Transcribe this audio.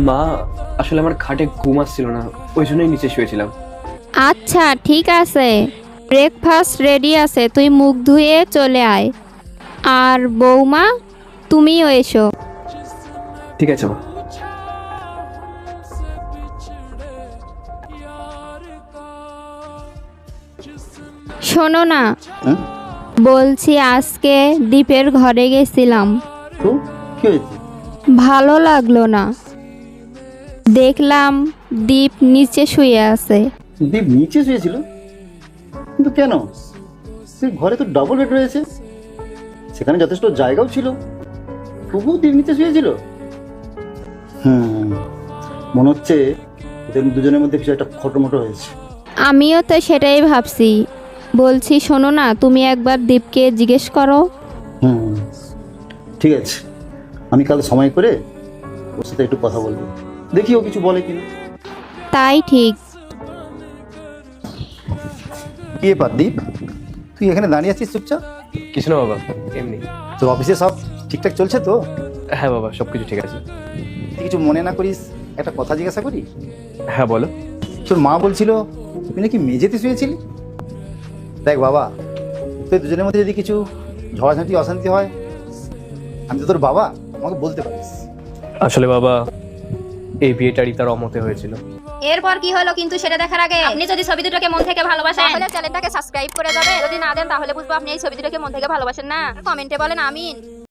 মা, আসলে আমার খাটে ঘুম আসছিল না, ওই জন্যই নিচে শুয়েছিলাম। আচ্ছা ঠিক আছে, ব্রেকফাস্ট রেডি আছে, তুই মুখ ধুয়ে চলে আয়। আর বৌমা, তুমিও এসো। ঠিক আছে মা। শোনো না, হ্যাঁ, বলছি আজকে দীপের ঘরে গেছিলাম, তো কি হয়েছে? ভালো লাগলো না। দেখলাম দীপ নিচে শুয়ে আছে। দীপ নিচে শুয়েছিল? কিন্তু কেন? সেই ঘরে তো ডাবল বেড রয়েছে, সেখানে যথেষ্ট জায়গাও ছিল, তবুও দীপ নিচে শুয়েছিল। মনে হচ্ছে ওদের দুজনের মধ্যে কিছু একটা খটোমটো হয়েছে। আমিও তো সেটাই ভাবছি। বলছি শোনো না, তুমি একবার দীপকে জিজ্ঞেস করো। হুম, ঠিক আছে, আমি কাল সময় করে ওর সাথে একটু কথা বলবো, দেখি ও কিছু বলে কিনা। তাই ঠিক। কি ব্যাপার দীপ, তুই এখানে দাঁড়িয়ে আছিস চুপচাপ? কিছু না বাবা, এমনি। তোর অফিসে সব ঠিকঠাক চলছে তো? হ্যাঁ বাবা, সবকিছু ঠিক আছে। তুই কিছু মনে না করিস, একটা কথা জিজ্ঞাসা করি? হ্যাঁ বলো। তোর মা বলছিল তুই নাকি মেঝেতে শুয়েছিলি। দেখ বাবা, তোর দুজনের মধ্যে যদি কিছু ঝড়াঝাঁটি অশান্তি হয়, আমি তো তোর বাবা, আমাকে বলতে পারিস। আসলে বাবা, এই বিয়েটারই তার অমতে হয়েছিল। এরপর কি হলো কিন্তু সেটা দেখার আগে আপনি যদি ছবি দুটোকে মন থেকে ভালোবাসেন তাহলে চ্যানেলটাকে সাবস্ক্রাইব করে যাবেন। যদি না দেন তাহলে বুঝবো আপনি এই ছবি দুটোকে মন থেকে ভালোবাসেন না। কমেন্টে বলেন আমিন।